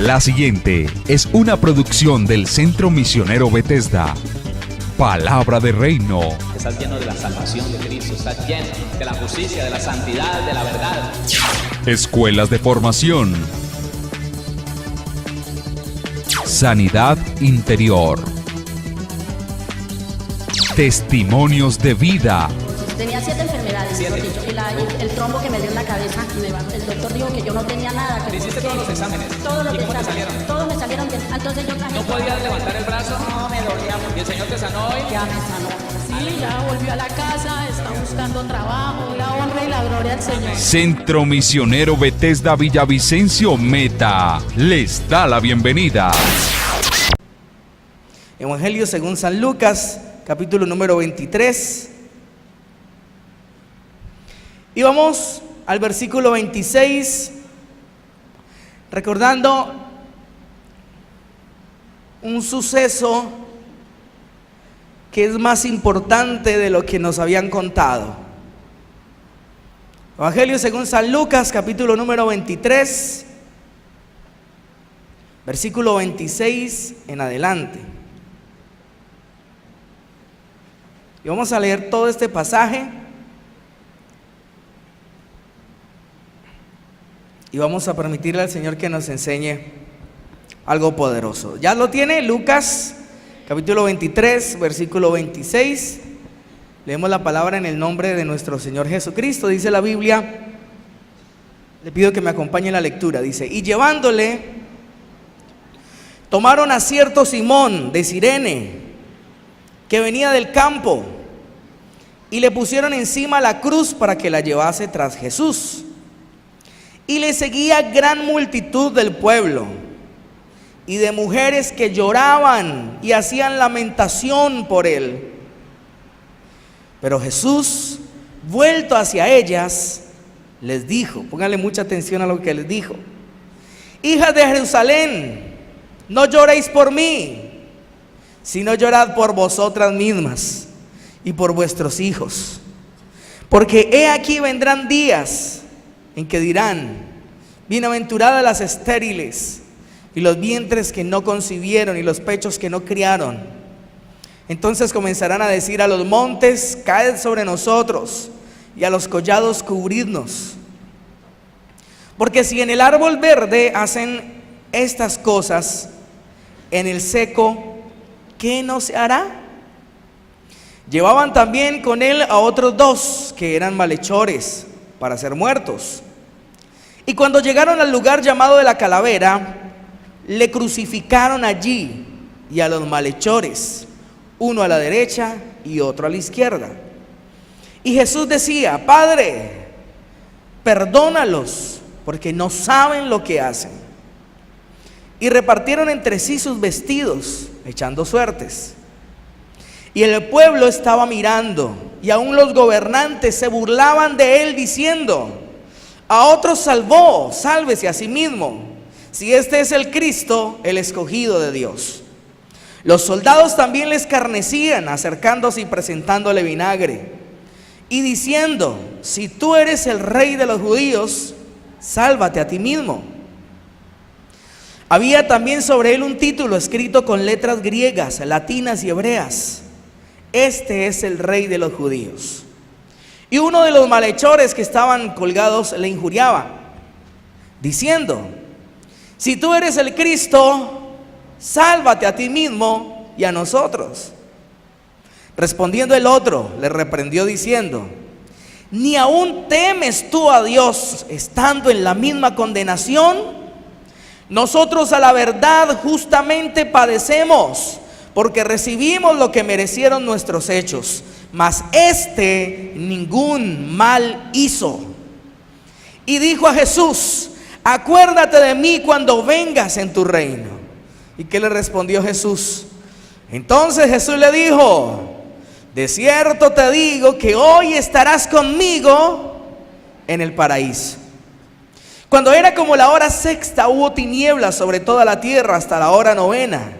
La siguiente es una producción del Centro Misionero Bethesda. Palabra de Reino. Estás lleno de la salvación de Cristo, estás lleno de la justicia, de la santidad, de la verdad. Escuelas de formación. Sanidad interior. Testimonios de vida. Tenía 7 enfermedades, y el trombo que me dio en la cabeza, el doctor dijo que yo no tenía nada. Que ¿Hiciste todos los exámenes? Todos los ¿Y cómo te exámenes, salieron? todos me salieron bien. Entonces yo traje. ¿No podías levantar el brazo? No, me dolía mucho. ¿Y el Señor te sanó hoy? Ya me sanó. Sí, ya volvió a la casa, está buscando trabajo, la honra y la gloria al Señor. Centro Misionero Bethesda Villavicencio Meta les da la bienvenida. Evangelio según San Lucas, capítulo número 23. Y vamos al versículo 26, recordando un suceso que es más importante de lo que nos habían contado. Evangelio según San Lucas, capítulo número 23, versículo 26 en adelante. Y vamos a leer todo este pasaje y vamos a permitirle al Señor que nos enseñe algo poderoso. ¿Ya lo tiene? Lucas capítulo 23, versículo 26. Leemos la palabra en el nombre de nuestro Señor Jesucristo. Dice la Biblia, le pido que me acompañe en la lectura. Dice: y llevándole, tomaron a cierto Simón de Cirene, que venía del campo, y le pusieron encima la cruz para que la llevase tras Jesús. Y le seguía gran multitud del pueblo y de mujeres que lloraban y hacían lamentación por él. Pero Jesús, vuelto hacia ellas, les dijo, pónganle mucha atención a lo que les dijo: hijas de Jerusalén, no lloréis por mí, sino llorad por vosotras mismas y por vuestros hijos. Porque he aquí vendrán días en que dirán: bienaventuradas las estériles, y los vientres que no concibieron, y los pechos que no criaron. Entonces comenzarán a decir a los montes: caed sobre nosotros, y a los collados cubridnos. Porque si en el árbol verde hacen estas cosas, en el seco, ¿qué no se hará? Llevaban también con él a otros 2 que eran malhechores para ser muertos. Y cuando llegaron al lugar llamado de la Calavera, le crucificaron allí y a los malhechores, uno a la derecha y otro a la izquierda. Y Jesús decía: Padre, perdónalos, porque no saben lo que hacen. Y repartieron entre sí sus vestidos, echando suertes. Y el pueblo estaba mirando, y aún los gobernantes se burlaban de él, diciendo: a otros salvó, sálvese a sí mismo, si este es el Cristo, el escogido de Dios. Los soldados también le escarnecían, acercándose y presentándole vinagre, y diciendo: si tú eres el rey de los judíos, sálvate a ti mismo. Había también sobre él un título escrito con letras griegas, latinas y hebreas: este es el rey de los judíos. Y uno de los malhechores que estaban colgados le injuriaba, diciendo: si tú eres el Cristo, sálvate a ti mismo y a nosotros. Respondiendo el otro, le reprendió diciendo: ¿ni aún temes tú a Dios estando en la misma condenación? Nosotros a la verdad justamente padecemos, porque recibimos lo que merecieron nuestros hechos, mas este ningún mal hizo. Y dijo a Jesús: acuérdate de mí cuando vengas en tu reino. ¿Y qué le respondió Jesús? Entonces Jesús le dijo: de cierto te digo que hoy estarás conmigo en el paraíso. Cuando era como la hora sexta, hubo tinieblas sobre toda la tierra hasta la hora novena,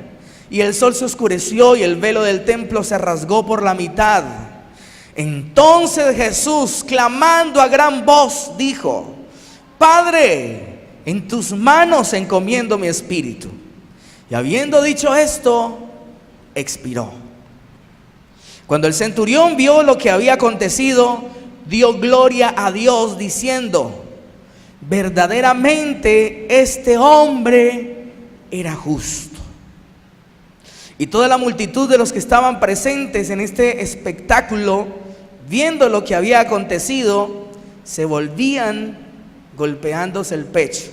y el sol se oscureció y el velo del templo se rasgó por la mitad. Entonces Jesús, clamando a gran voz, dijo: Padre, en tus manos encomiendo mi espíritu. Y habiendo dicho esto, expiró. Cuando el centurión vio lo que había acontecido, dio gloria a Dios diciendo: verdaderamente este hombre era justo. Y toda la multitud de los que estaban presentes en este espectáculo, viendo lo que había acontecido, se volvían golpeándose el pecho.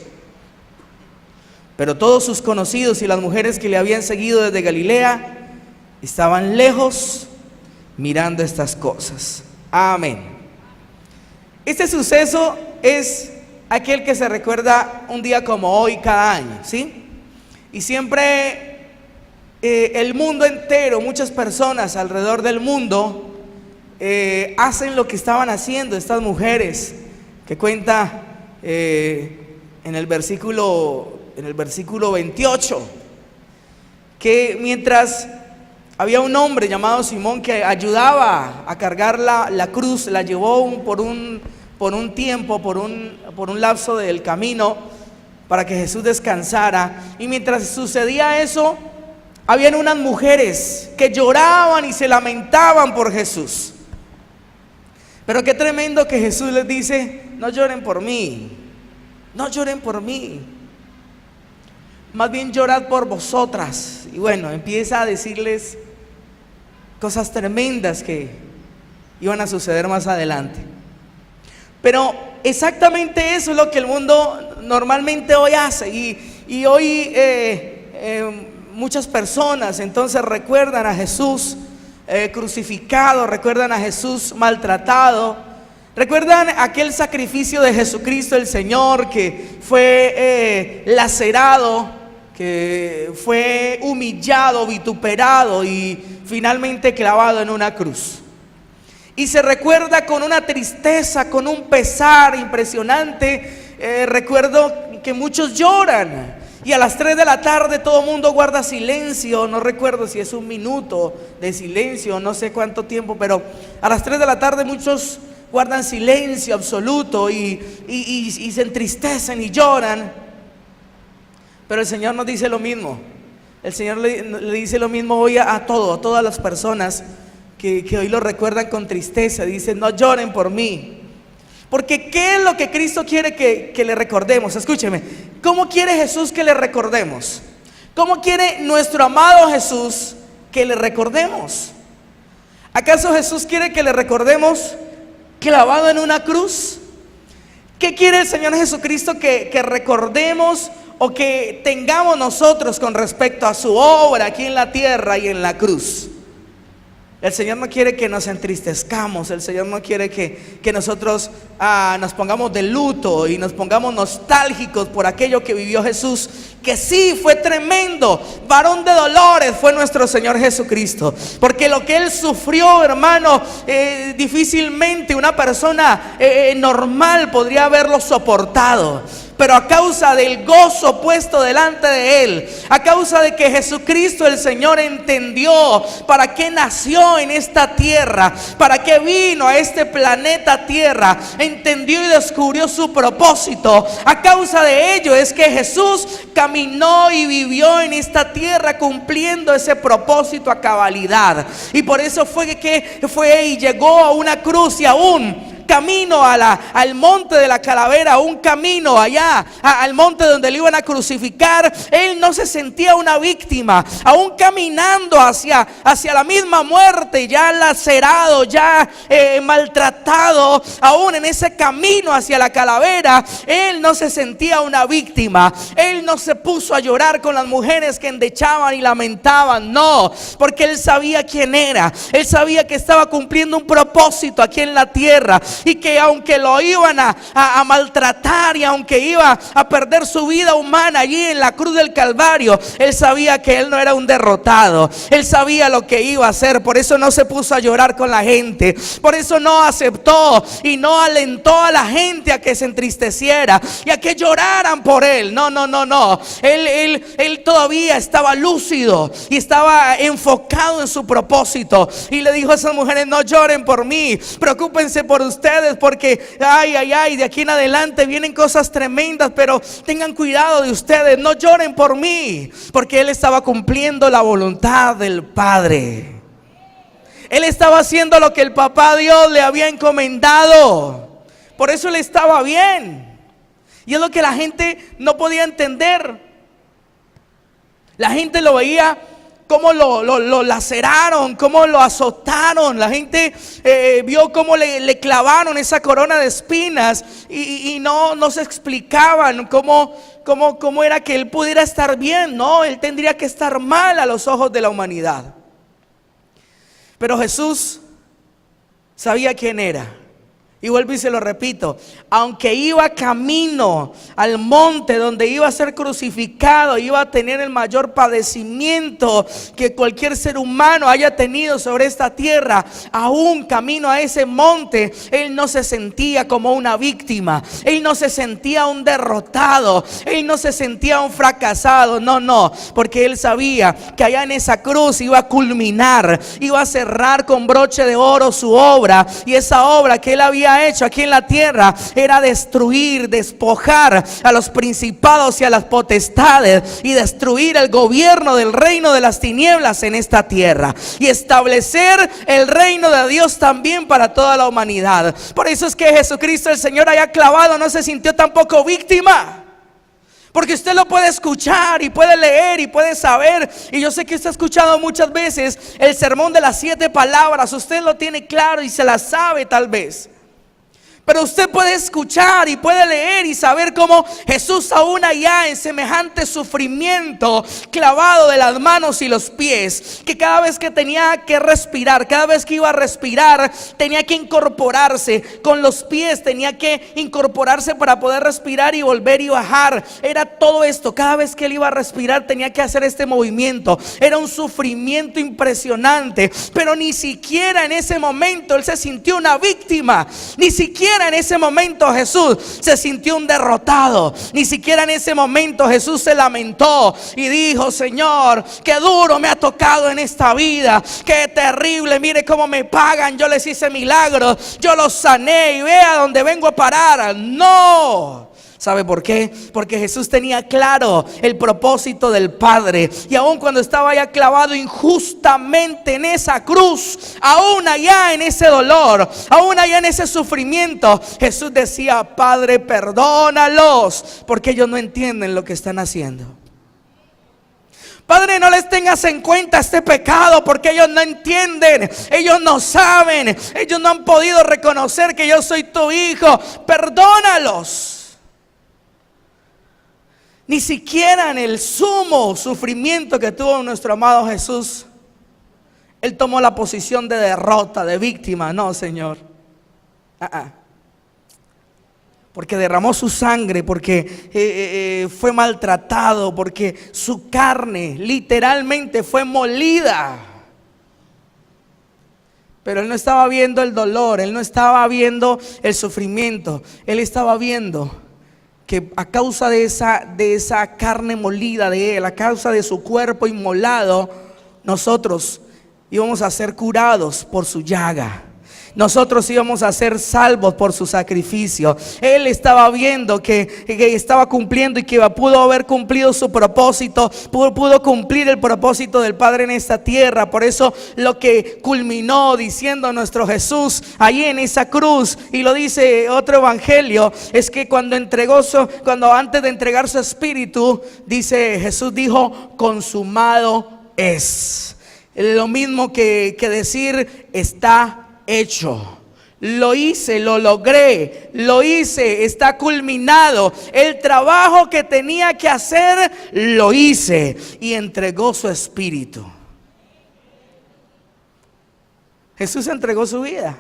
Pero todos sus conocidos y las mujeres que le habían seguido desde Galilea estaban lejos mirando estas cosas. Amén. Este suceso es aquel que se recuerda un día como hoy cada año, ¿sí? Y siempre el mundo entero, muchas personas alrededor del mundo hacen lo que estaban haciendo estas mujeres, que cuenta en el versículo 28, que mientras había un hombre llamado Simón que ayudaba a cargar la cruz, la llevó por un tiempo, por un lapso del camino, para que Jesús descansara. Y mientras sucedía eso, habían unas mujeres que lloraban y se lamentaban por Jesús. Pero qué tremendo que Jesús les dice: no lloren por mí, no lloren por mí, más bien llorad por vosotras. Y bueno, empieza a decirles cosas tremendas que iban a suceder más adelante. Pero exactamente eso es lo que el mundo normalmente hoy hace. Y hoy muchas personas entonces recuerdan a Jesús crucificado, recuerdan a Jesús maltratado, recuerdan aquel sacrificio de Jesucristo el Señor, que fue lacerado, que fue humillado, vituperado y finalmente clavado en una cruz. Y se recuerda con una tristeza, con un pesar impresionante. Recuerdo que muchos lloran, y a las 3 de la tarde todo el mundo guarda silencio. No recuerdo si es 1 minuto de silencio, no sé cuánto tiempo, pero a las 3 de la tarde muchos guardan silencio absoluto y se entristecen y lloran. Pero el Señor nos dice lo mismo. El Señor le dice lo mismo hoy a todas las personas que hoy lo recuerdan con tristeza. Dice: no lloren por mí. Porque ¿qué es lo que Cristo quiere que le recordemos? Escúcheme, ¿cómo quiere Jesús que le recordemos? ¿Cómo quiere nuestro amado Jesús que le recordemos? ¿Acaso Jesús quiere que le recordemos clavado en una cruz? ¿Qué quiere el Señor Jesucristo que recordemos o que tengamos nosotros con respecto a su obra aquí en la tierra y en la cruz? El Señor no quiere que nos entristezcamos. El Señor no quiere que nosotros nos pongamos de luto y nos pongamos nostálgicos por aquello que vivió Jesús, que sí fue tremendo. Varón de dolores fue nuestro Señor Jesucristo, porque lo que Él sufrió, hermano, difícilmente una persona normal podría haberlo soportado. Pero a causa del gozo puesto delante de Él, a causa de que Jesucristo el Señor entendió para qué nació en esta tierra, para qué vino a este planeta Tierra, entendió y descubrió su propósito. A causa de ello es que Jesús caminó y vivió en esta tierra cumpliendo ese propósito a cabalidad. Y por eso fue que fue y llegó a una cruz, y aún camino al monte de la calavera, un camino allá al monte donde le iban a crucificar, Él no se sentía una víctima. Aún caminando hacia la misma muerte, ya lacerado, ya maltratado, aún en ese camino hacia la calavera, Él no se sentía una víctima. Él no se puso a llorar con las mujeres que endechaban y lamentaban, no, porque Él sabía quién era. Él sabía que estaba cumpliendo un propósito aquí en la tierra, y que aunque lo iban a maltratar, y aunque iba a perder su vida humana allí en la cruz del Calvario, Él sabía que Él no era un derrotado. Él sabía lo que iba a hacer. Por eso no se puso a llorar con la gente. Por eso no aceptó y no alentó a la gente a que se entristeciera y a que lloraran por Él. No. Él todavía estaba lúcido y estaba enfocado en su propósito. Y le dijo a esas mujeres: no lloren por mí, preocúpense por ustedes. ustedes porque, ay, de aquí en adelante vienen cosas tremendas, pero tengan cuidado de ustedes, no lloren por mí, porque él estaba cumpliendo la voluntad del Padre. Él estaba haciendo lo que el papá Dios le había encomendado. Por eso él estaba bien. Y es lo que la gente no podía entender. La gente lo veía cómo lo laceraron, cómo lo azotaron. La gente vio cómo le clavaron esa corona de espinas y no se explicaban cómo era que él pudiera estar bien. No, él tendría que estar mal a los ojos de la humanidad. Pero Jesús sabía quién era. Y vuelvo y se lo repito, aunque iba camino al monte donde iba a ser crucificado, iba a tener el mayor padecimiento que cualquier ser humano haya tenido sobre esta tierra, aún camino a ese monte, él no se sentía como una víctima, él no se sentía un derrotado, él no se sentía un fracasado, no, porque él sabía que allá en esa cruz iba a culminar, iba a cerrar con broche de oro su obra, y esa obra que él había hecho aquí en la tierra era destruir, despojar a los principados y a las potestades y destruir el gobierno del reino de las tinieblas en esta tierra y establecer el reino de Dios también para toda la humanidad. Por eso es que Jesucristo el Señor allá clavado no se sintió tampoco víctima, porque usted lo puede escuchar y puede leer y puede saber. Y yo sé que usted ha escuchado muchas veces el sermón de las 7 palabras, usted lo tiene claro y se la sabe tal vez. Pero usted puede escuchar y puede leer y saber cómo Jesús aún allá en semejante sufrimiento, clavado de las manos y los pies, que cada vez que tenía que respirar, cada vez que iba a respirar, tenía que incorporarse con los pies, tenía que incorporarse para poder respirar y volver y bajar. Era todo esto, cada vez que él iba a respirar tenía que hacer este movimiento. Era un sufrimiento impresionante, pero ni siquiera en ese momento él se sintió una víctima, ni siquiera en ese momento Jesús se sintió un derrotado, ni siquiera en ese momento Jesús se lamentó y dijo: Señor, qué duro me ha tocado en esta vida, qué terrible, mire cómo me pagan, yo les hice milagros, yo los sané y vea dónde vengo a parar. No. ¿Sabe por qué? Porque Jesús tenía claro el propósito del Padre. Y aun cuando estaba allá clavado injustamente en esa cruz, aún allá en ese dolor, aún allá en ese sufrimiento, Jesús decía: Padre, perdónalos, porque ellos no entienden lo que están haciendo. Padre, no les tengas en cuenta este pecado, porque ellos no entienden, ellos no saben, ellos no han podido reconocer que yo soy tu hijo. Perdónalos. Ni siquiera en el sumo sufrimiento que tuvo nuestro amado Jesús, él tomó la posición de derrota, de víctima. No, Señor. Porque derramó su sangre, porque fue maltratado, porque su carne literalmente fue molida. Pero él no estaba viendo el dolor, él no estaba viendo el sufrimiento, él estaba viendo que a causa de esa carne molida de él, a causa de su cuerpo inmolado, nosotros íbamos a ser curados por su llaga. Nosotros íbamos a ser salvos por su sacrificio. Él estaba viendo que estaba cumpliendo y que pudo haber cumplido su propósito, pudo cumplir el propósito del Padre en esta tierra. Por eso lo que culminó diciendo nuestro Jesús allí en esa cruz, y lo dice otro evangelio, es que cuando antes de entregar su espíritu, dice Jesús, dijo: consumado es. Lo mismo que decir está hecho. Lo hice, lo logré, lo hice, está culminado. El trabajo que tenía que hacer, lo hice, y entregó su espíritu. Jesús entregó su vida.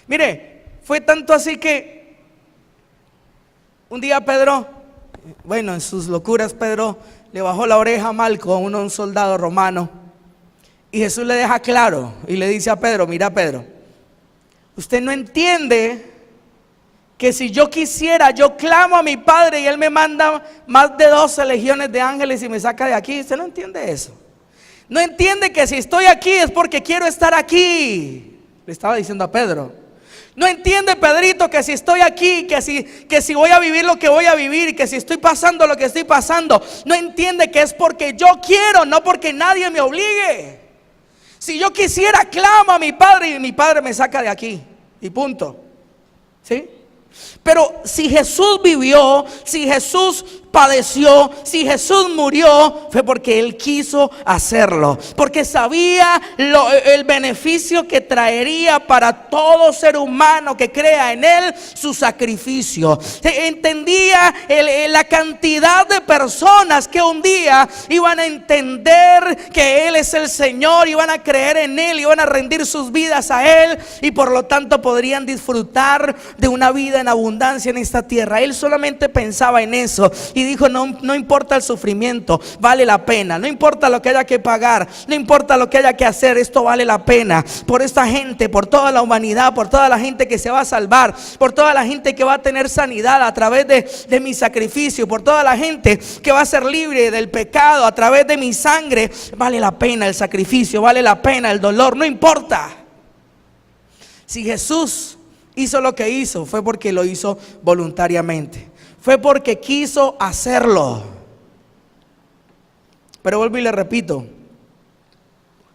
Mire, fue tanto así que un día Pedro, en sus locuras, Pedro le bajó la oreja a Malco, un soldado romano. Y Jesús le deja claro y le dice a Pedro: mira, Pedro, usted no entiende que si yo quisiera, yo clamo a mi Padre y Él me manda más de 12 legiones de ángeles y me saca de aquí. Usted no entiende eso. No entiende que si estoy aquí es porque quiero estar aquí. Le estaba diciendo a Pedro: No entiende Pedrito que si estoy aquí, que si voy a vivir lo que voy a vivir, y que si estoy pasando lo que estoy pasando, no entiende que es porque yo quiero, no porque nadie me obligue. Si yo quisiera, clamo a mi padre y mi padre me saca de aquí y punto. ¿Sí? Pero si Jesús vivió, si Jesús padeció, si Jesús murió, fue porque Él quiso hacerlo, porque sabía el beneficio que traería para todo ser humano que crea en Él su sacrificio. Entendía la cantidad de personas que un día iban a entender que Él es el Señor, iban a creer en Él, iban a rendir sus vidas a Él, y por lo tanto podrían disfrutar de una vida en abundancia en esta tierra. Él solamente pensaba en eso y dijo: no importa el sufrimiento, vale la pena. No importa lo que haya que pagar, no importa lo que haya que hacer, esto vale la pena por esta gente, por toda la humanidad, por toda la gente que se va a salvar, por toda la gente que va a tener sanidad a través de mi sacrificio, por toda la gente que va a ser libre del pecado a través de mi sangre. Vale la pena el sacrificio, vale la pena el dolor, no importa. Si Jesús hizo lo que hizo, fue porque lo hizo voluntariamente, fue porque quiso hacerlo. Pero vuelvo y le repito,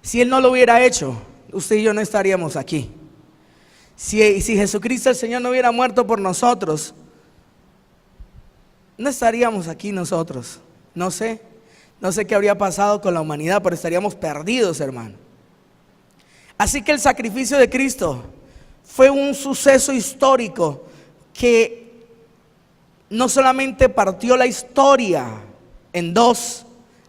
si Él no lo hubiera hecho, usted y yo no estaríamos aquí. Si Jesucristo el Señor no hubiera muerto por nosotros, no estaríamos aquí nosotros. No sé qué habría pasado con la humanidad, pero estaríamos perdidos, hermano. Así que el sacrificio de Cristo fue un suceso histórico que no solamente partió la historia en dos,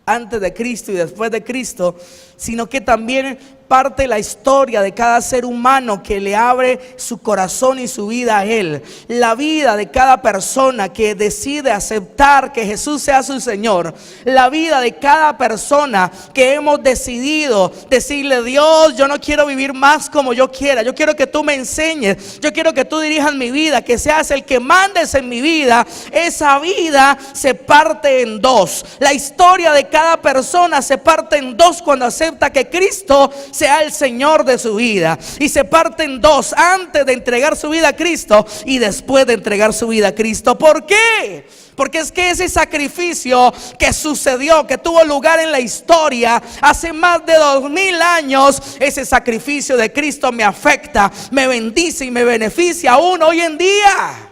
antes de Cristo y después de Cristo, sino que también parte la historia de cada ser humano que le abre su corazón y su vida a Él. La vida de cada persona que decide aceptar que Jesús sea su Señor. La vida de cada persona que hemos decidido decirle: Dios, yo no quiero vivir más como yo quiera, yo quiero que tú me enseñes, yo quiero que tú dirijas mi vida, que seas el que mandes en mi vida. Esa vida se parte en dos. La historia de cada persona se parte en dos cuando acepta que Cristo sea el Señor de su vida, y se parte en dos: antes de entregar su vida a Cristo y después de entregar su vida a Cristo. ¿Por qué? Porque es que ese sacrificio que sucedió, que tuvo lugar en la historia hace más de 2000 años, ese sacrificio de Cristo me afecta, me bendice y me beneficia aún hoy en día.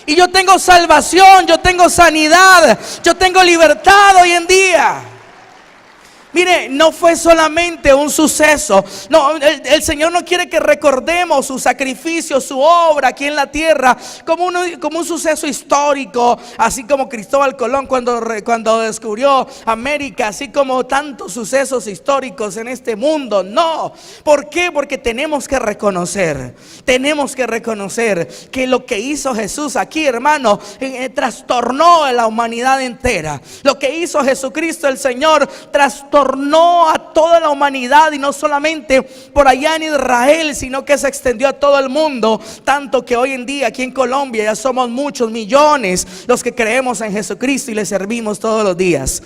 Y yo tengo salvación, yo tengo sanidad, yo tengo libertad hoy en día. Mire, no fue solamente un suceso. No, el Señor no quiere que recordemos su sacrificio, su obra aquí en la tierra como un suceso histórico, así como Cristóbal Colón cuando descubrió América, así como tantos sucesos históricos en este mundo. No, ¿por qué? Porque tenemos que reconocer que lo que hizo Jesús aquí, hermano, trastornó a la humanidad entera. Lo que hizo Jesucristo el Señor trastornó a toda la humanidad, y no solamente por allá en Israel, sino que se extendió a todo el mundo, tanto que hoy en día aquí en Colombia ya somos muchos millones los que creemos en Jesucristo y le servimos todos los días.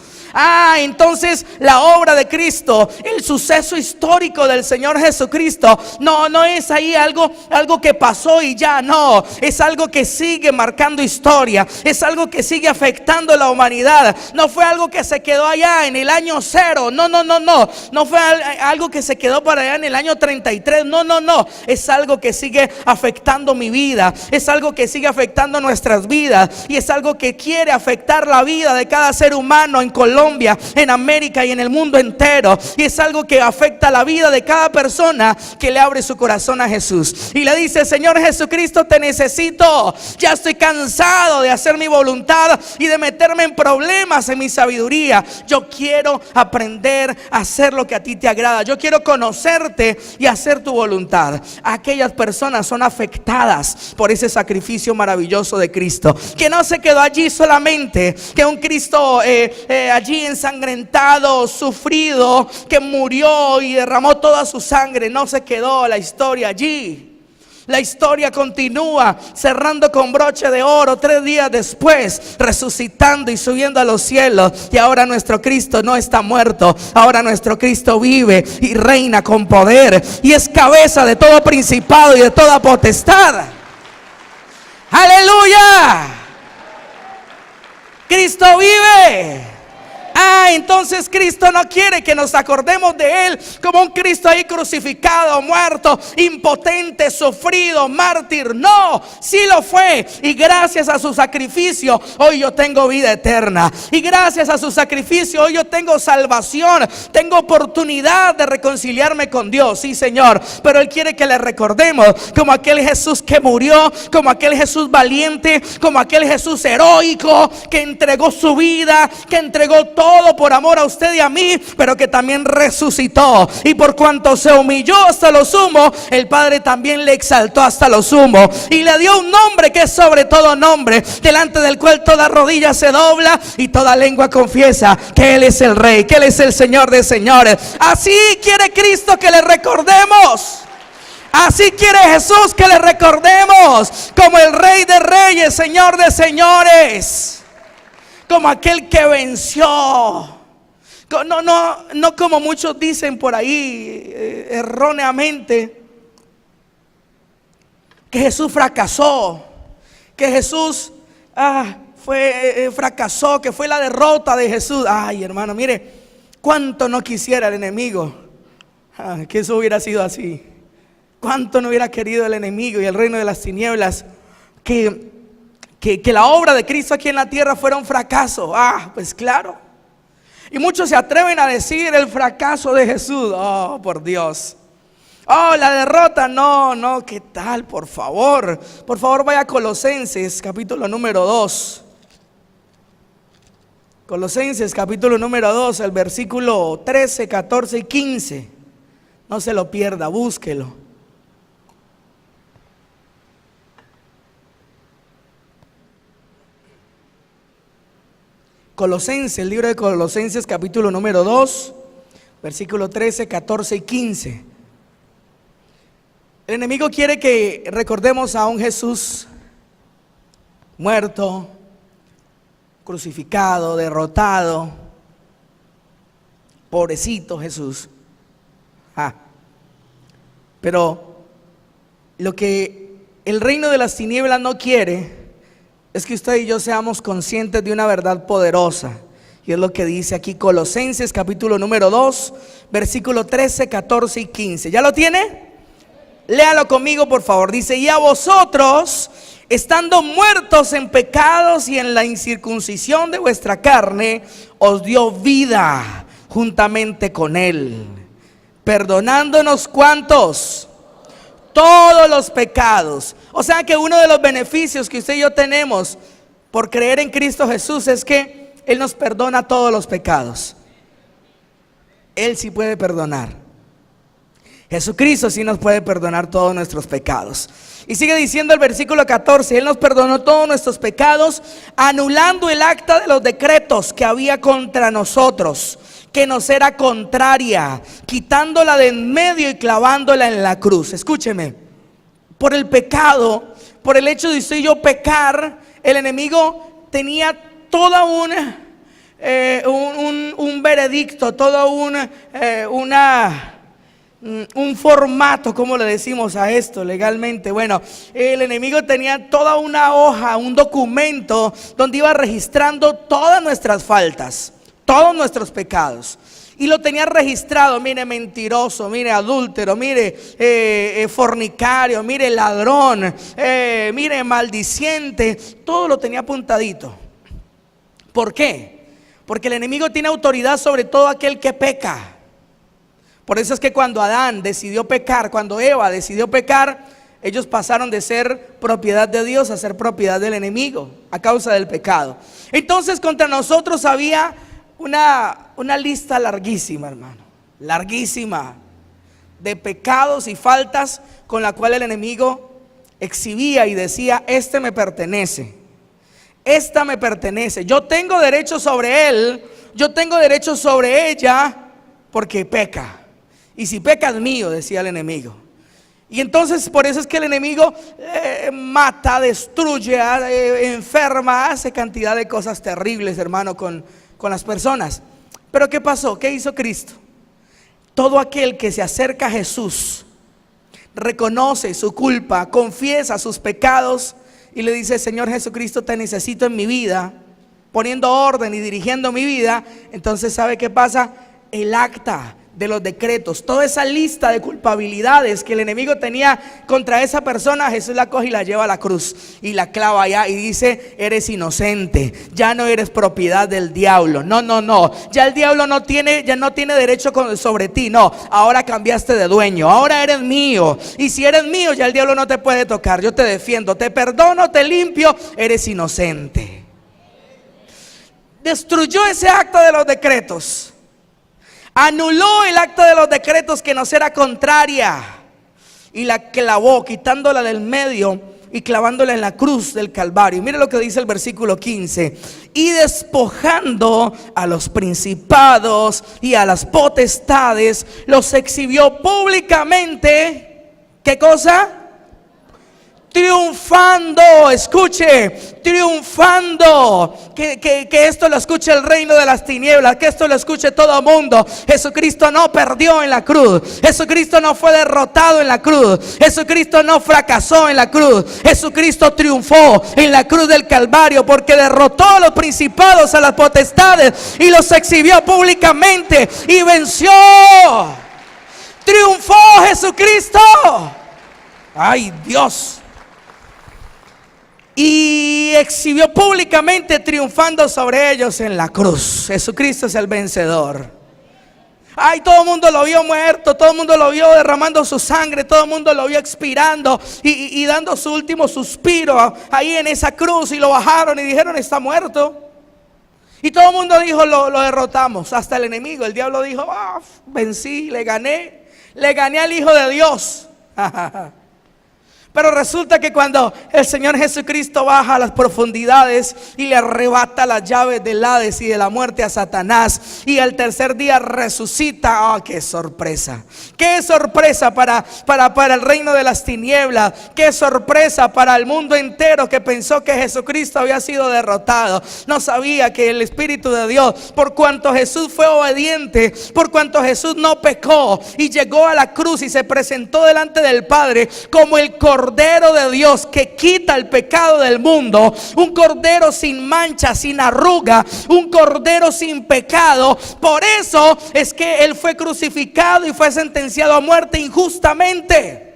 Entonces la obra de Cristo, el suceso histórico del Señor Jesucristo, no es ahí algo que pasó y ya, no, es algo que sigue marcando historia, es algo que sigue afectando a la humanidad. No fue algo que se quedó allá en el año 0, no fue algo que se quedó para allá en el año 33, no, es algo que sigue afectando mi vida, es algo que sigue afectando nuestras vidas, y es algo que quiere afectar la vida de cada ser humano en Colombia, en América y en el mundo entero, y es algo que afecta la vida de cada persona que le abre su corazón a Jesús y le dice: Señor Jesucristo, te necesito, ya estoy cansado de hacer mi voluntad y de meterme en problemas en mi sabiduría, yo quiero aprender a hacer lo que a ti te agrada, yo quiero conocerte y hacer tu voluntad. Aquellas personas son afectadas por ese sacrificio maravilloso de Cristo, que no se quedó allí solamente, que un Cristo allí ensangrentado, sufrido, que murió y derramó toda su sangre. No se quedó la historia allí, La historia continúa, cerrando con broche de oro 3 días después, resucitando y subiendo a los cielos. Y ahora nuestro Cristo no está muerto, ahora nuestro Cristo vive y reina con poder y es cabeza de todo principado y de toda potestad. ¡Aleluya! Cristo vive. Entonces Cristo no quiere que nos acordemos de Él como un Cristo ahí crucificado, muerto, impotente, sufrido, mártir. No, sí lo fue. Y gracias a su sacrificio hoy yo tengo vida eterna. Y gracias a su sacrificio hoy yo tengo salvación. Tengo oportunidad de reconciliarme con Dios. Sí, Señor. Pero Él quiere que le recordemos como aquel Jesús que murió, como aquel Jesús valiente, como aquel Jesús heroico que entregó su vida, que entregó todo por amor a usted y a mí, pero que también resucitó. Y por cuanto se humilló hasta lo sumo, el Padre también le exaltó hasta lo sumo y le dio un nombre que es sobre todo nombre, delante del cual toda rodilla se dobla y toda lengua confiesa que Él es el Rey, que Él es el Señor de señores. Así quiere Cristo que le recordemos. Así quiere Jesús que le recordemos como el Rey de reyes, Señor de señores, como aquel que venció. No como muchos dicen por ahí erróneamente, que Jesús fracasó, que Jesús fracasó, que fue la derrota de Jesús. Ay, hermano, mire, cuánto no quisiera el enemigo que eso hubiera sido así. Cuánto no hubiera querido el enemigo y el reino de las tinieblas que la obra de Cristo aquí en la tierra fuera un fracaso. Pues claro. Y muchos se atreven a decir el fracaso de Jesús. Por Dios. La derrota. No, ¿qué tal? Por favor vaya a Colosenses capítulo número 2. Colosenses capítulo número 2, el versículo 13, 14 y 15. No se lo pierda, búsquelo. Colosenses, el libro de Colosenses capítulo número 2, versículo 13, 14 y 15. El enemigo quiere que recordemos a un Jesús muerto, crucificado, derrotado. Pobrecito Jesús. Pero lo que el reino de las tinieblas no quiere es que usted y yo seamos conscientes de una verdad poderosa. Y es lo que dice aquí Colosenses capítulo número 2, versículo 13, 14 y 15. ¿Ya lo tiene? Léalo conmigo por favor. Dice: y a vosotros, estando muertos en pecados y en la incircuncisión de vuestra carne, os dio vida juntamente con Él, perdonándonos ¿cuántos? Todos los pecados. O sea que uno de los beneficios que usted y yo tenemos por creer en Cristo Jesús es que Él nos perdona todos los pecados. Él sí puede perdonar. Jesucristo sí nos puede perdonar todos nuestros pecados. Y sigue diciendo el versículo 14: Él nos perdonó todos nuestros pecados, anulando el acta de los decretos que había contra nosotros, que nos era contraria, quitándola de en medio y clavándola en la cruz. Escúcheme, por el pecado, por el hecho de usted y yo pecar, el enemigo tenía toda un veredicto, todo un formato, ¿cómo le decimos a esto legalmente? Bueno, el enemigo tenía toda una hoja, un documento donde iba registrando todas nuestras faltas, todos nuestros pecados. Y lo tenía registrado: mire mentiroso, mire adúltero, mire fornicario, mire ladrón, mire maldiciente. Todo lo tenía apuntadito. ¿Por qué? Porque el enemigo tiene autoridad sobre todo aquel que peca. Por eso es que cuando Adán decidió pecar, cuando Eva decidió pecar, ellos pasaron de ser propiedad de Dios a ser propiedad del enemigo a causa del pecado. Entonces contra nosotros había una lista larguísima, hermano, larguísima, de pecados y faltas con la cual el enemigo exhibía y decía: este me pertenece, esta me pertenece, yo tengo derecho sobre él, yo tengo derecho sobre ella, porque peca. Y si peca es mío, decía el enemigo. Y entonces por eso es que el enemigo mata, destruye, enferma, hace cantidad de cosas terribles, hermano, con las personas. Pero ¿qué pasó? ¿Qué hizo Cristo? Todo aquel que se acerca a Jesús, reconoce su culpa, confiesa sus pecados y le dice: Señor Jesucristo, te necesito en mi vida, poniendo orden y dirigiendo mi vida. Entonces, ¿sabe qué pasa? El acta de los decretos, toda esa lista de culpabilidades que el enemigo tenía contra esa persona, Jesús la coge y la lleva a la cruz y la clava allá y dice: eres inocente, ya no eres propiedad del diablo. No, ya el diablo ya no tiene derecho sobre ti. No, ahora cambiaste de dueño, ahora eres mío, y si eres mío ya el diablo no te puede tocar. Yo te defiendo, te perdono, te limpio, eres inocente. Destruyó ese acta de los decretos, anuló el acta de los decretos que nos era contraria y la clavó, quitándola del medio y clavándola en la cruz del Calvario. Mire lo que dice el versículo 15: y despojando a los principados y a las potestades, los exhibió públicamente. ¿Qué cosa? Triunfando, escuche, triunfando. Que esto lo escuche el reino de las tinieblas, que esto lo escuche todo el mundo. Jesucristo no perdió en la cruz, Jesucristo no fue derrotado en la cruz, Jesucristo no fracasó en la cruz, Jesucristo triunfó en la cruz del Calvario, porque derrotó a los principados, a las potestades, y los exhibió públicamente y venció. Triunfó Jesucristo. Ay, Dios. Y exhibió públicamente, triunfando sobre ellos en la cruz. Jesucristo es el vencedor. Ay, todo el mundo lo vio muerto, todo el mundo lo vio derramando su sangre, todo el mundo lo vio expirando y dando su último suspiro ahí en esa cruz, y lo bajaron y dijeron: está muerto. Y todo el mundo dijo: lo derrotamos. Hasta el enemigo, el diablo dijo: vencí, le gané al Hijo de Dios. Pero resulta que cuando el Señor Jesucristo baja a las profundidades y le arrebata las llaves del Hades y de la muerte a Satanás, y al tercer día resucita, ¡qué sorpresa! ¡Qué sorpresa para el reino de las tinieblas! ¡Qué sorpresa para el mundo entero que pensó que Jesucristo había sido derrotado! No sabía que el Espíritu de Dios, por cuanto Jesús fue obediente, por cuanto Jesús no pecó y llegó a la cruz y se presentó delante del Padre como el Cordero de Dios que quita el pecado del mundo, un cordero sin mancha, sin arruga, un cordero sin pecado. Por eso es que Él fue crucificado y fue sentenciado a muerte injustamente.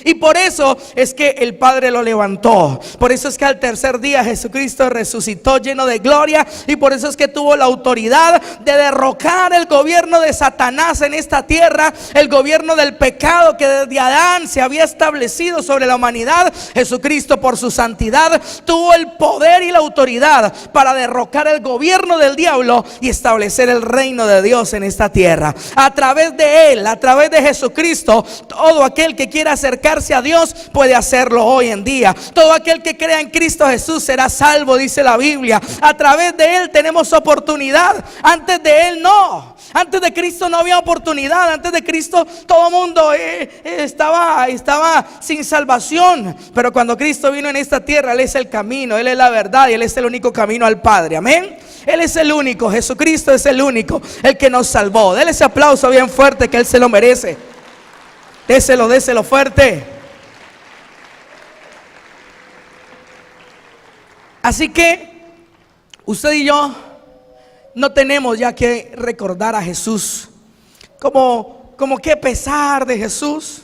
Y por eso es que el Padre lo levantó. Por eso es que al tercer día Jesucristo resucitó lleno de gloria. Y por eso es que tuvo la autoridad de derrocar el gobierno de Satanás en esta tierra, el gobierno del pecado que desde Adán se había establecido sobre la humanidad. Jesucristo, por su santidad, tuvo el poder y la autoridad para derrocar el gobierno del diablo y establecer el reino de Dios en esta tierra. A través de Él, a través de Jesucristo, todo aquel que quiera acercarse a Dios puede hacerlo hoy en día. Todo aquel que crea en Cristo Jesús será salvo, dice la Biblia. A través de Él tenemos oportunidad. Antes de Él no. Antes de Cristo no había oportunidad. Antes de Cristo todo el mundo estaba sin salvación. Pero cuando Cristo vino en esta tierra, Él es el camino, Él es la verdad y Él es el único camino al Padre. Amén. Él es el único, Jesucristo es el único, el que nos salvó. Dele ese aplauso bien fuerte, que Él se lo merece. Déselo fuerte. Así que usted y yo no tenemos ya que recordar a Jesús como que pesar de Jesús,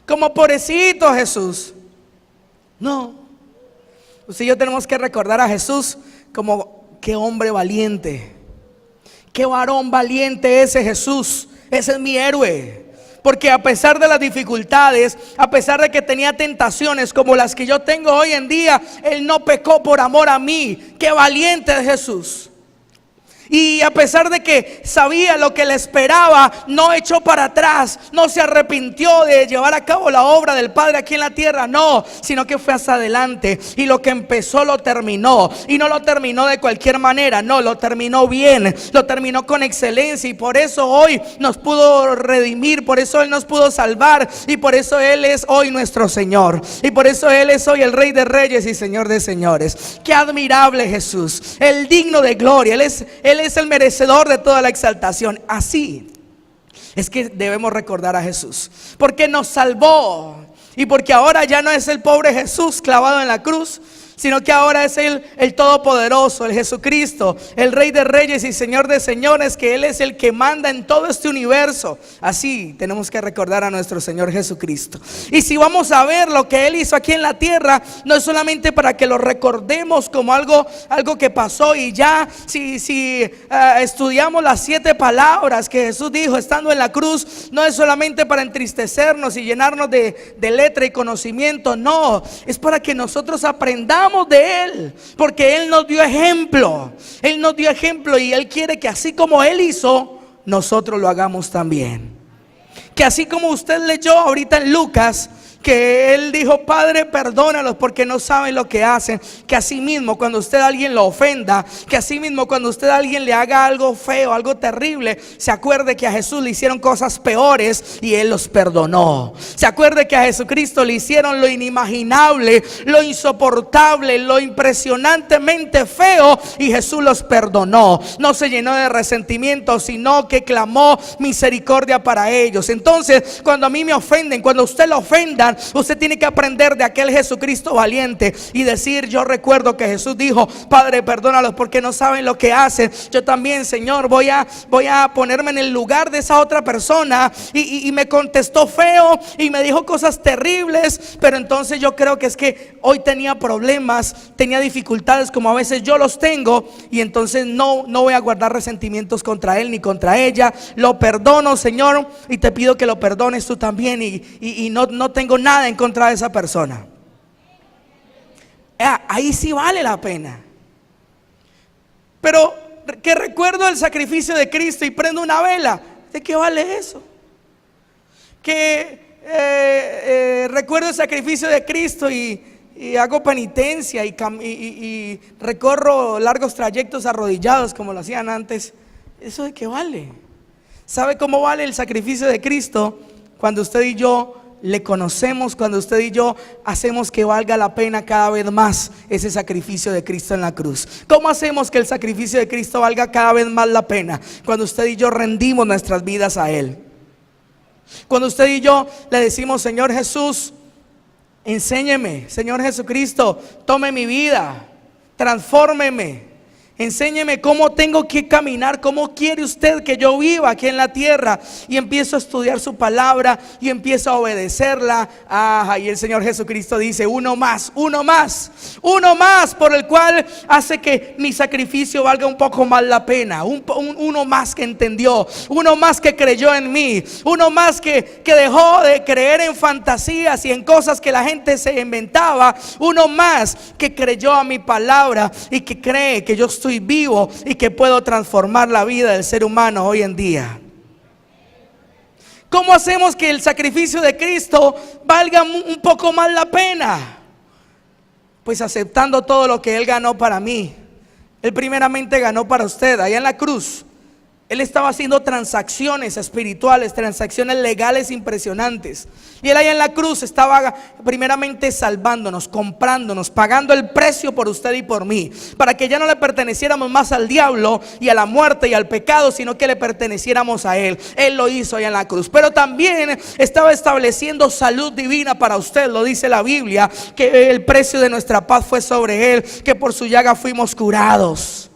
como pobrecito Jesús. No, usted y yo tenemos que recordar a Jesús como qué hombre valiente, qué varón valiente ese Jesús. Ese es mi héroe. Porque a pesar de las dificultades, a pesar de que tenía tentaciones como las que yo tengo hoy en día, Él no pecó por amor a mí. ¡Qué valiente es Jesús! Y a pesar de que sabía lo que le esperaba, no echó para atrás, no se arrepintió de llevar a cabo la obra del Padre aquí en la tierra, no, sino que fue hacia adelante y lo que empezó lo terminó. Y no lo terminó de cualquier manera, no, lo terminó bien, lo terminó con excelencia. Y por eso hoy nos pudo redimir, por eso Él nos pudo salvar, y por eso Él es hoy nuestro Señor, y por eso Él es hoy el Rey de Reyes y Señor de Señores. Qué admirable Jesús, el digno de gloria. Él es el merecedor de toda la exaltación. Así es que debemos recordar a Jesús, porque nos salvó y porque ahora ya no es el pobre Jesús clavado en la cruz, sino que ahora es el Todopoderoso, el Jesucristo, el Rey de Reyes y Señor de Señores, que Él es el que manda en todo este universo. Así tenemos que recordar a nuestro Señor Jesucristo. Y si vamos a ver lo que Él hizo aquí en la tierra, no es solamente para que lo recordemos como algo que pasó y ya. Si estudiamos las 7 palabras que Jesús dijo estando en la cruz, no es solamente para entristecernos y llenarnos de letra y conocimiento, no, es para que nosotros aprendamos de Él, porque Él nos dio ejemplo. Él nos dio ejemplo y Él quiere que así como Él hizo, nosotros lo hagamos también. Que así como usted leyó ahorita en Lucas, que Él dijo: Padre, perdónalos porque no saben lo que hacen. Que así mismo cuando usted a alguien lo ofenda, que así mismo cuando usted a alguien le haga algo feo, algo terrible, se acuerde que a Jesús le hicieron cosas peores y Él los perdonó. Se acuerde que a Jesucristo le hicieron lo inimaginable, lo insoportable, lo impresionantemente feo, y Jesús los perdonó. No se llenó de resentimiento, sino que clamó misericordia para ellos. Entonces, cuando a mí me ofenden, cuando a usted lo ofendan, usted tiene que aprender de aquel Jesucristo valiente y decir: yo recuerdo que Jesús dijo: Padre, perdónalos porque no saben lo que hacen. Yo también, Señor, voy a ponerme en el lugar de esa otra persona, y me contestó feo y me dijo cosas terribles, pero entonces yo creo que es que hoy tenía problemas, tenía dificultades como a veces yo los tengo, y entonces no voy a guardar resentimientos contra él ni contra ella. Lo perdono, Señor, y te pido que lo perdones tú también, y no tengo nada en contra de esa persona. Ahí sí vale la pena. Pero que recuerdo el sacrificio de Cristo y prendo una vela, ¿de qué vale eso? Que recuerdo el sacrificio de Cristo y hago penitencia y recorro largos trayectos arrodillados como lo hacían antes. ¿Eso de qué vale? ¿Sabe cómo vale el sacrificio de Cristo? Cuando usted y yo le conocemos, cuando usted y yo hacemos que valga la pena cada vez más ese sacrificio de Cristo en la cruz. ¿Cómo hacemos que el sacrificio de Cristo valga cada vez más la pena? Cuando usted y yo rendimos nuestras vidas a Él. Cuando usted y yo le decimos: Señor Jesús, enséñeme. Señor Jesucristo, tome mi vida, transfórmeme. Enséñeme cómo tengo que caminar, cómo quiere usted que yo viva aquí en la tierra. Y empiezo a estudiar su palabra y empiezo a obedecerla. Y el Señor Jesucristo dice: uno más, por el cual hace que mi sacrificio valga un poco más la pena. Uno más que entendió, uno más que creyó en mí, uno más que dejó de creer en fantasías y en cosas que la gente se inventaba. Uno más que creyó a mi palabra y que cree que yo estoy vivo y que puedo transformar la vida del ser humano hoy en día. ¿Cómo hacemos que el sacrificio de Cristo valga un poco más la pena? Pues aceptando todo lo que Él ganó para mí. Él primeramente ganó para usted allá en la cruz. Él estaba haciendo transacciones espirituales, transacciones legales impresionantes. Y Él allá en la cruz estaba primeramente salvándonos, comprándonos, pagando el precio por usted y por mí, para que ya no le perteneciéramos más al diablo y a la muerte y al pecado, sino que le perteneciéramos a Él. Él lo hizo allá en la cruz. Pero también estaba estableciendo salud divina para usted. Lo dice la Biblia, que el precio de nuestra paz fue sobre Él, que por su llaga fuimos curados.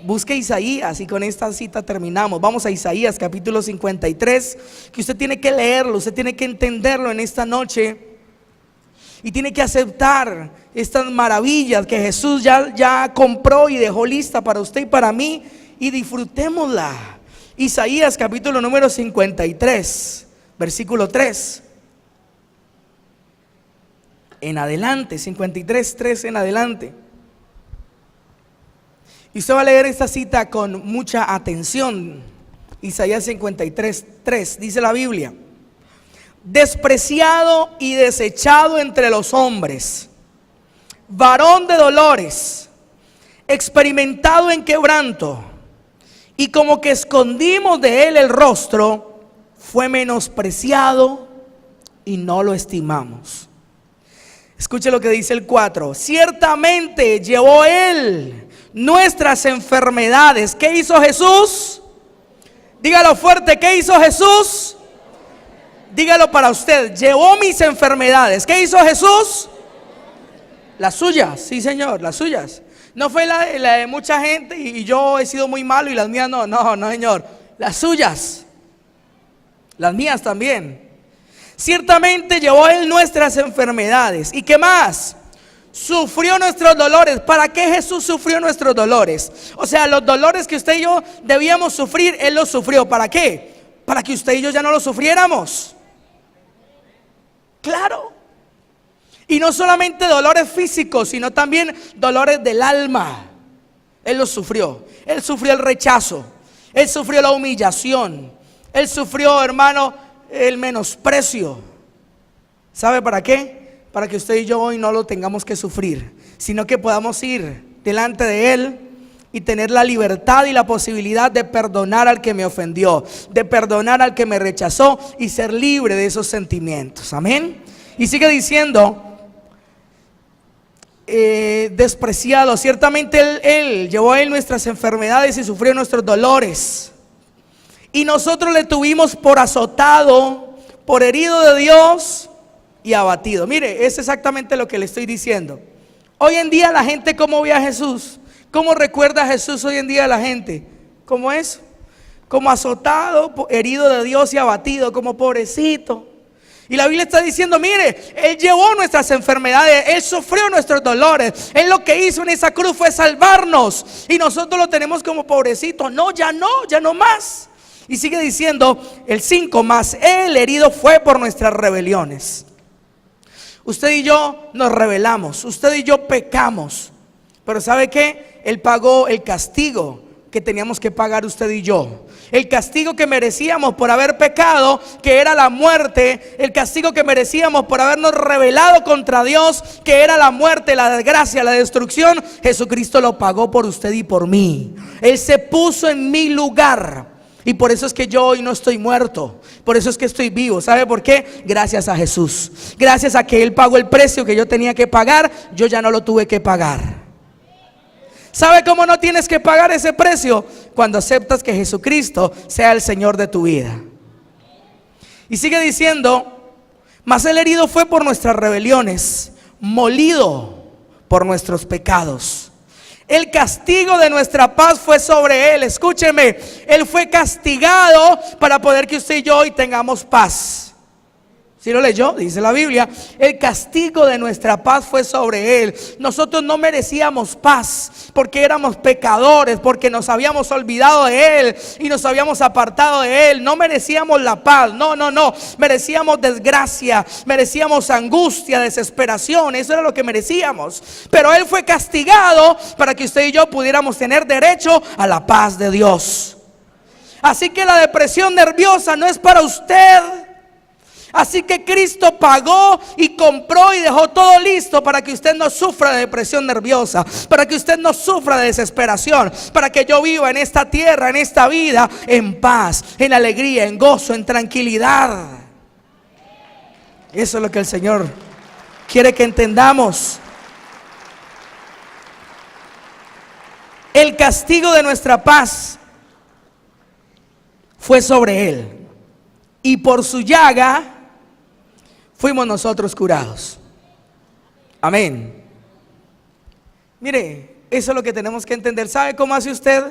Busque Isaías y con esta cita terminamos. Vamos a Isaías capítulo 53, que usted tiene que leerlo, usted tiene que entenderlo en esta noche y tiene que aceptar estas maravillas que Jesús ya compró y dejó lista para usted y para mí, y disfrutémosla. Isaías capítulo número 53, versículo 3 en adelante, 53:3 en adelante. Y usted va a leer esta cita con mucha atención. Isaías 53:3 dice la Biblia: despreciado y desechado entre los hombres, varón de dolores, experimentado en quebranto, y como que escondimos de él el rostro, fue menospreciado y no lo estimamos. Escuche lo que dice el 4: ciertamente llevó él nuestras enfermedades. ¿Qué hizo Jesús? Dígalo fuerte, ¿qué hizo Jesús? Dígalo para usted: llevó mis enfermedades. ¿Qué hizo Jesús? Las suyas, sí señor, las suyas. No fue la de mucha gente y yo he sido muy malo y las mías no, señor. Las suyas, las mías también. Ciertamente llevó él nuestras enfermedades. ¿Y qué más? Sufrió nuestros dolores. ¿Para qué Jesús sufrió nuestros dolores? O sea, los dolores que usted y yo debíamos sufrir, él los sufrió. ¿Para qué? Para que usted y yo ya no los sufriéramos. Claro. Y no solamente dolores físicos, sino también dolores del alma. Él los sufrió. Él sufrió el rechazo. Él sufrió la humillación. Él sufrió, hermano, el menosprecio. ¿Sabe para qué? Para que usted y yo hoy no lo tengamos que sufrir, sino que podamos ir delante de él y tener la libertad y la posibilidad de perdonar al que me ofendió, de perdonar al que me rechazó y ser libre de esos sentimientos. Amén. Y sigue diciendo: despreciado. Ciertamente él llevó a él nuestras enfermedades y sufrió nuestros dolores, y nosotros le tuvimos por azotado, por herido de Dios y abatido. Mire, es exactamente lo que le estoy diciendo. Hoy en día la gente, ¿cómo ve a Jesús? ¿Cómo recuerda a Jesús hoy en día la gente? ¿Cómo es? Como azotado, herido de Dios y abatido, como pobrecito. Y la Biblia está diciendo: mire, él llevó nuestras enfermedades, él sufrió nuestros dolores, él lo que hizo en esa cruz fue salvarnos, y nosotros lo tenemos como pobrecito. No, ya no más. Y sigue diciendo el 5: más él herido fue por nuestras rebeliones. Usted y yo nos rebelamos, usted y yo pecamos, pero ¿sabe qué? Él pagó el castigo que teníamos que pagar usted y yo. El castigo que merecíamos por haber pecado, que era la muerte. El castigo que merecíamos por habernos rebelado contra Dios, que era la muerte, la desgracia, la destrucción. Jesucristo lo pagó por usted y por mí. Él se puso en mi lugar. Y por eso es que yo hoy no estoy muerto. Por eso es que estoy vivo. ¿Sabe por qué? Gracias a Jesús. Gracias a que Él pagó el precio que yo tenía que pagar. Yo ya no lo tuve que pagar. ¿Sabe cómo no tienes que pagar ese precio? Cuando aceptas que Jesucristo sea el Señor de tu vida. Y sigue diciendo: mas el herido fue por nuestras rebeliones, molido por nuestros pecados. El castigo de nuestra paz fue sobre él. Escúcheme, él fue castigado para poder que usted y yo hoy tengamos paz. ¿Sí lo leyó? Dice la Biblia: el castigo de nuestra paz fue sobre él. Nosotros no merecíamos paz porque éramos pecadores, porque nos habíamos olvidado de él y nos habíamos apartado de él. No merecíamos la paz, no. Merecíamos desgracia, merecíamos angustia, desesperación. Eso era lo que merecíamos. Pero él fue castigado para que usted y yo pudiéramos tener derecho a la paz de Dios. Así que la depresión nerviosa no es para usted. Así que Cristo pagó y compró y dejó todo listo para que usted no sufra de depresión nerviosa, para que usted no sufra de desesperación, para que yo viva en esta tierra, en esta vida, en paz, en alegría, en gozo, en tranquilidad. Eso es lo que el Señor quiere que entendamos. El castigo de nuestra paz fue sobre él, y por su llaga fuimos nosotros curados. Amén. Mire, eso es lo que tenemos que entender. ¿Sabe cómo hace usted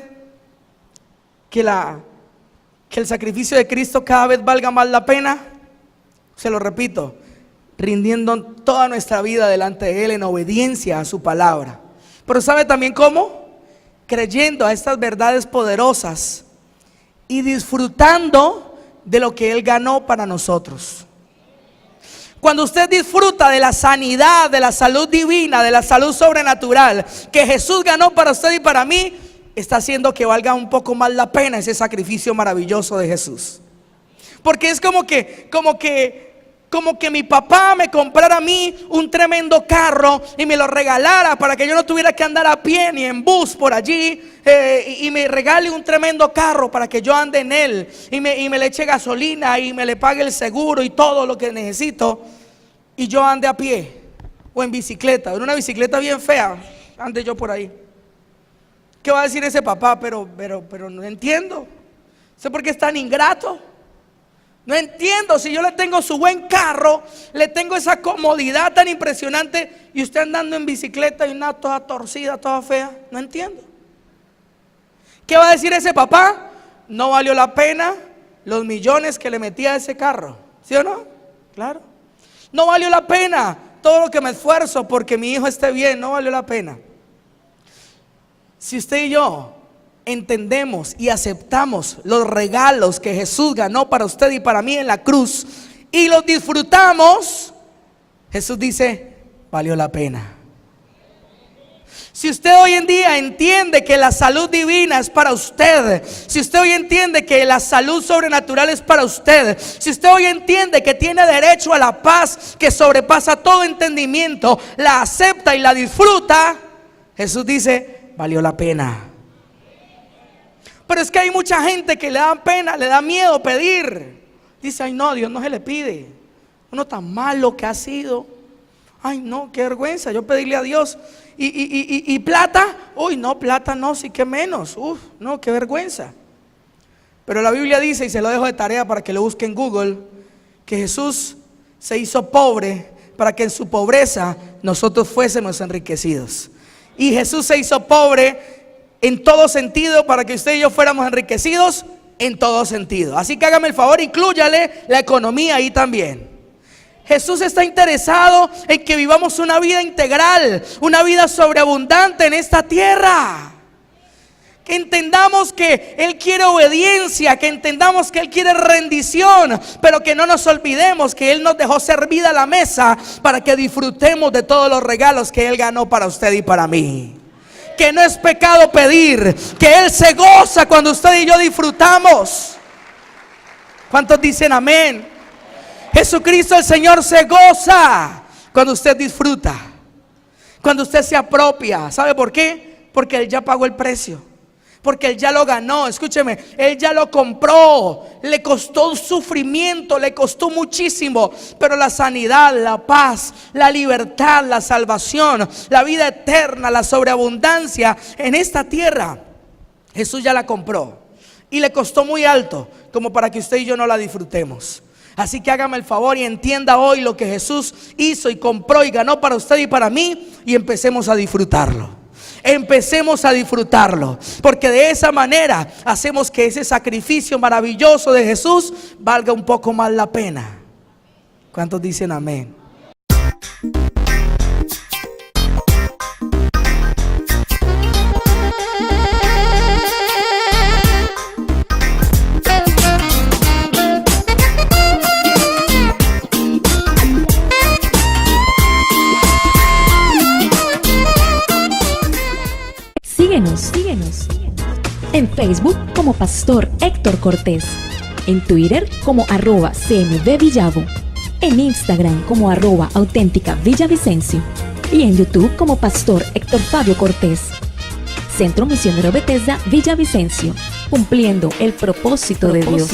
que el sacrificio de Cristo cada vez valga más la pena? Se lo repito: rindiendo toda nuestra vida delante de Él en obediencia a su palabra. Pero ¿sabe también cómo? Creyendo a estas verdades poderosas y disfrutando de lo que Él ganó para nosotros. Cuando usted disfruta de la sanidad, de la salud divina, de la salud sobrenatural que Jesús ganó para usted y para mí, está haciendo que valga un poco más la pena ese sacrificio maravilloso de Jesús. Porque es como que mi papá me comprara a mí un tremendo carro y me lo regalara para que yo no tuviera que andar a pie ni en bus por allí, y me regale un tremendo carro para que yo ande en él y me le eche gasolina y me le pague el seguro y todo lo que necesito, y yo ande a pie o en bicicleta, en una bicicleta bien fea, ande yo por ahí. ¿Qué va a decir ese papá? Pero no entiendo. ¿Sé por qué es tan ingrato? No entiendo, si yo le tengo su buen carro, le tengo esa comodidad tan impresionante, y usted andando en bicicleta y una toda torcida, toda fea. No entiendo. ¿Qué va a decir ese papá? No valió la pena los millones que le metía a ese carro. ¿Sí o no? Claro. No valió la pena todo lo que me esfuerzo porque mi hijo esté bien. No valió la pena. Si usted y yo entendemos y aceptamos los regalos que Jesús ganó para usted y para mí en la cruz y los disfrutamos, Jesús dice, valió la pena. Si usted hoy en día entiende que la salud divina es para usted, si usted hoy entiende que la salud sobrenatural es para usted, si usted hoy entiende que tiene derecho a la paz que sobrepasa todo entendimiento, la acepta y la disfruta, Jesús dice, valió la pena. Pero es que hay mucha gente que le da pena, le da miedo pedir. Dice, ay no, Dios no se le pide. Uno tan malo que ha sido. Ay no, qué vergüenza yo pedirle a Dios. Y plata, uy no, plata no, sí que menos. Uf, no, qué vergüenza. Pero la Biblia dice, y se lo dejo de tarea para que lo busque en Google, que Jesús se hizo pobre para que en su pobreza nosotros fuésemos enriquecidos. Y Jesús se hizo pobre en todo sentido para que usted y yo fuéramos enriquecidos en todo sentido. Así que hágame el favor, inclúyale la economía ahí también. Jesús está interesado en que vivamos una vida integral, una vida sobreabundante en esta tierra. Que entendamos que Él quiere obediencia, que entendamos que Él quiere rendición, pero que no nos olvidemos que Él nos dejó servida a la mesa para que disfrutemos de todos los regalos que Él ganó para usted y para mí. Que no es pecado pedir, que Él se goza cuando usted y yo disfrutamos. ¿Cuántos dicen amén? Jesucristo el Señor se goza cuando usted disfruta, cuando usted se apropia. ¿Sabe por qué? Porque Él ya pagó el precio, porque Él ya lo ganó. Escúcheme, Él ya lo compró. Le costó sufrimiento, le costó muchísimo, pero la sanidad, la paz, la libertad, la salvación, la vida eterna, la sobreabundancia en esta tierra, Jesús ya la compró. Y le costó muy alto como para que usted y yo no la disfrutemos. Así que hágame el favor y entienda hoy lo que Jesús hizo y compró y ganó para usted y para mí, y empecemos a disfrutarlo. Empecemos a disfrutarlo, porque de esa manera hacemos que ese sacrificio maravilloso de Jesús valga un poco más la pena. ¿Cuántos dicen amén? Síguenos en Facebook como Pastor Héctor Cortés, en Twitter como @CMVVillavo, en Instagram como @auténtica Villavicencio y en YouTube como Pastor Héctor Fabio Cortés. Centro Misionero Bethesda Villavicencio, cumpliendo el propósito de Dios.